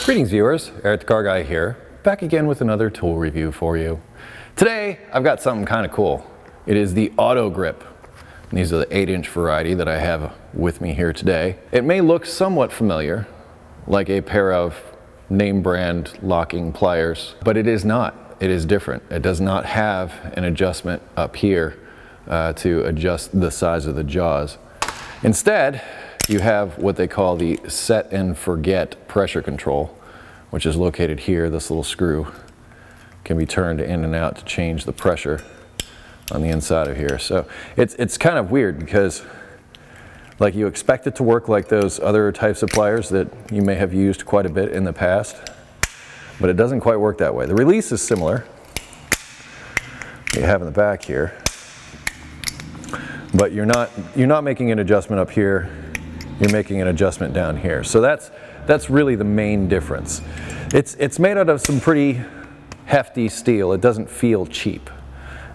Greetings viewers, EricTheCarGuy here, back again with another tool review for you. Today I've got something kind of cool. It is the AutoGrip. And these are the 8-inch variety that I have with me here today. It may look somewhat familiar, like a pair of name brand locking pliers, but it is not. It is different. It does not have an adjustment up here to adjust the size of the jaws. Instead, you have what they call the set and forget pressure control, which is located here. This little screw can be turned in and out to change the pressure on the inside of here. So it's kind of weird because like you expect it to work like those other types of pliers that you may have used quite a bit in the past, but it doesn't quite work that way. The release is similar, you have in the back here, but you're not making an adjustment up here. You're making an adjustment down here. So that's really the main difference. It's made out of some pretty hefty steel. It doesn't feel cheap.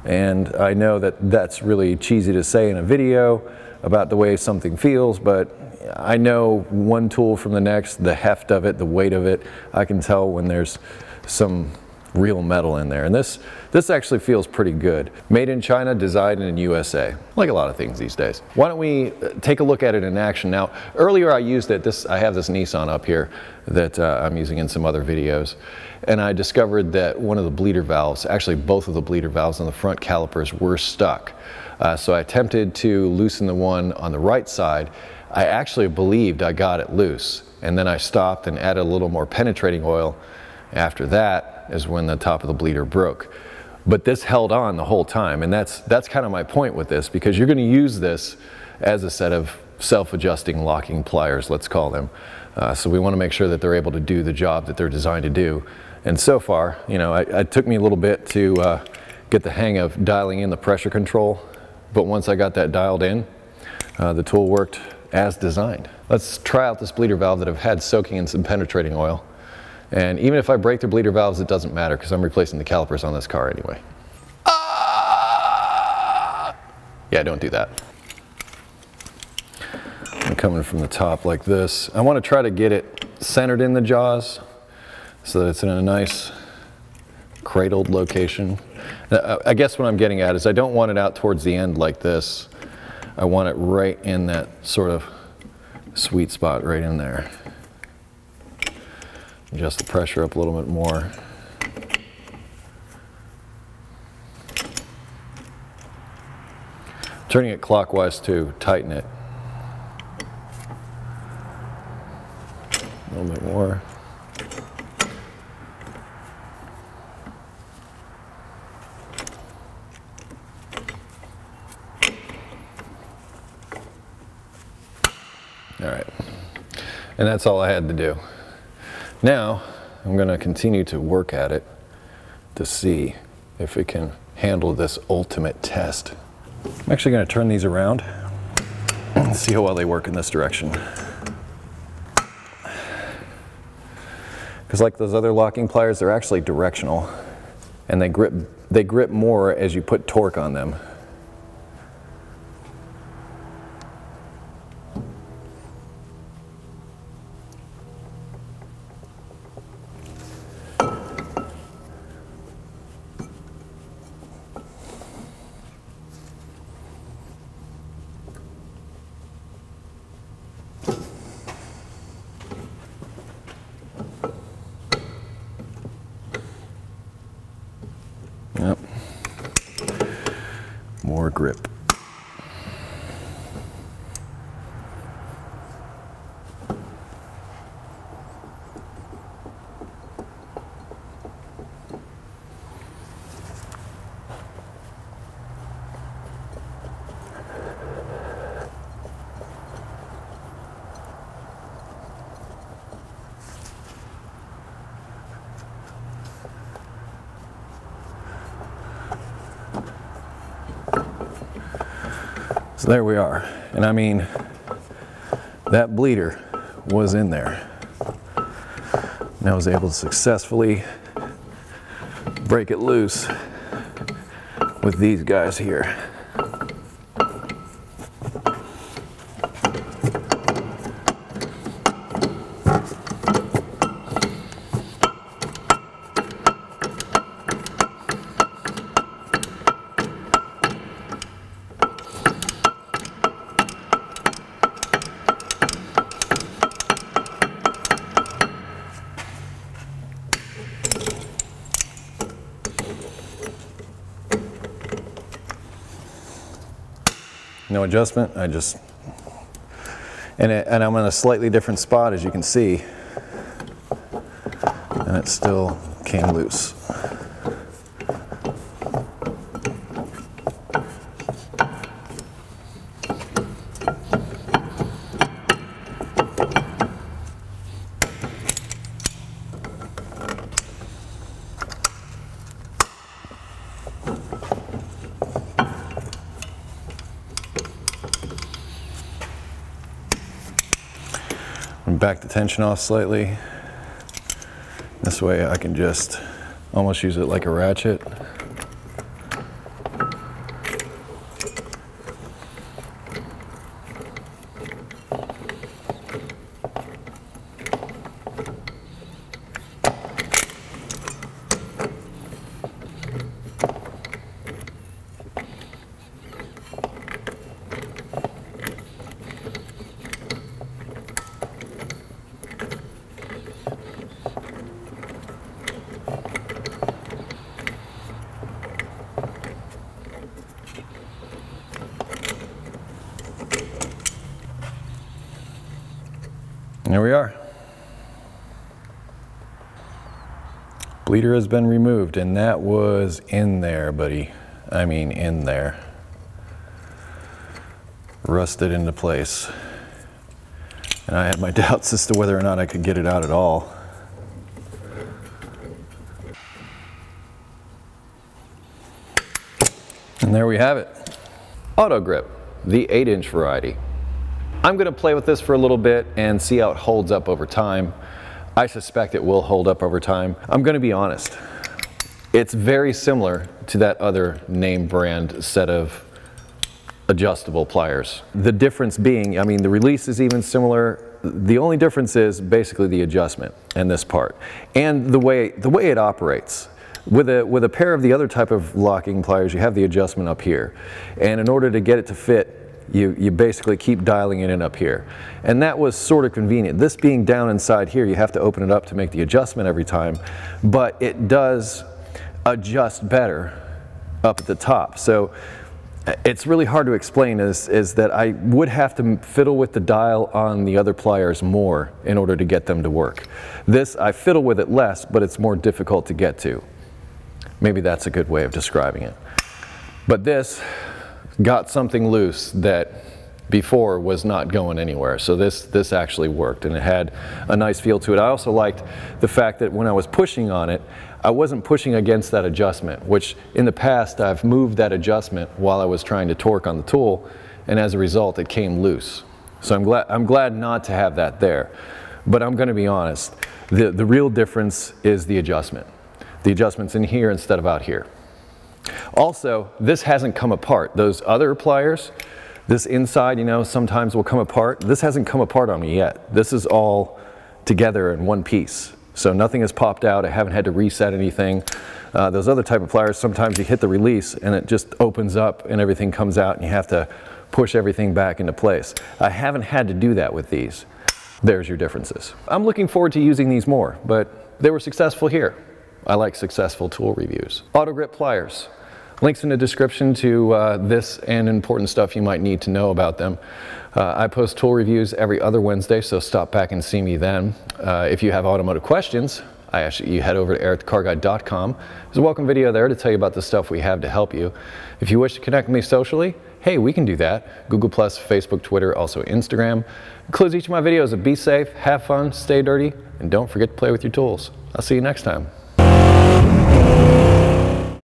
And I know that that's really cheesy to say in a video about the way something feels, but I know one tool from the next, the heft of it, the weight of it, I can tell when there's some real metal in there. And this actually feels pretty good. Made in China, designed in USA, like a lot of things these days. Why don't we take a look at it in action now? Earlier I used it, I have this Nissan up here that I'm using in some other videos, and I discovered that one of the bleeder valves, actually both of the bleeder valves on the front calipers were stuck. So I attempted to loosen the one on the right side. I actually believed I got it loose, and then I stopped and added a little more penetrating oil. After that is when the top of the bleeder broke. But this held on the whole time, and that's kind of my point with this, because you're going to use this as a set of self-adjusting locking pliers, let's call them. So we want to make sure that they're able to do the job that they're designed to do. And so far, you know, it took me a little bit to get the hang of dialing in the pressure control, but once I got that dialed in, the tool worked as designed. Let's try out this bleeder valve that I've had soaking in some penetrating oil. And even if I break the bleeder valves, it doesn't matter because I'm replacing the calipers on this car anyway. Yeah, don't do that. I'm coming from the top like this. I want to try to get it centered in the jaws so that it's in a nice cradled location. I guess what I'm getting at is I don't want it out towards the end like this. I want it right in that sort of sweet spot right in there. Adjust the pressure up a little bit more. Turning it clockwise to tighten it. A little bit more. All right, and that's all I had to do. Now, I'm going to continue to work at it to see if it can handle this ultimate test. I'm actually going to turn these around and see how well they work in this direction. Because like those other locking pliers, they're actually directional, and they grip more as you put torque on them. Yep. More grip. So there we are, and I mean, that bleeder was in there. And I was able to successfully break it loose with these guys here. no adjustment. I just, and I'm in a slightly different spot, as you can see, and it still came loose. Back the tension off slightly. This way I can just almost use it like a ratchet. There we are. Bleeder has been removed, and that was in there, buddy. I mean, in there. Rusted into place. And I had my doubts as to whether or not I could get it out at all. And there we have it. AutoGrip, the 8-inch variety. I'm going to play with this for a little bit and see how it holds up over time. I suspect it will hold up over time. I'm going to be honest. It's very similar to that other name brand set of adjustable pliers. The difference being, I mean, the release is even similar. The only difference is basically the adjustment and this part and the way it operates. With a pair of the other type of locking pliers, you have the adjustment up here, and in order to get it to fit, you basically keep dialing it in up here. And that was sort of convenient. This being down inside here, you have to open it up to make the adjustment every time, but it does adjust better up at the top. So it's really hard to explain is that I would have to fiddle with the dial on the other pliers more in order to get them to work. This, I fiddle with it less, but it's more difficult to get to. Maybe that's a good way of describing it. But this got something loose that before was not going anywhere. So this actually worked, and it had a nice feel to it. I also liked the fact that when I was pushing on it, I wasn't pushing against that adjustment, which in the past I've moved that adjustment while I was trying to torque on the tool, and as a result it came loose. So I'm glad not to have that there. But I'm going to be honest, the real difference is the adjustment. The adjustment's in here instead of out here. Also, this hasn't come apart. Those other pliers, this inside, you know, sometimes will come apart. This hasn't come apart on me yet. This is all together in one piece. So nothing has popped out. I haven't had to reset anything. Those other type of pliers, sometimes you hit the release and it just opens up and everything comes out and you have to push everything back into place. I haven't had to do that with these. There's your differences. I'm looking forward to using these more, but they were successful here. I like successful tool reviews. AutoGrip Pliers. Links in the description to this and important stuff you might need to know about them. I post tool reviews every other Wednesday, so stop back and see me then. If you have automotive questions, I ask you head over to EricTheCarGuy.com. There's a welcome video there to tell you about the stuff we have to help you. If you wish to connect with me socially, hey, we can do that. Google+, Facebook, Twitter, also Instagram. Close each of my videos with be safe, have fun, stay dirty, and don't forget to play with your tools. I'll see you next time.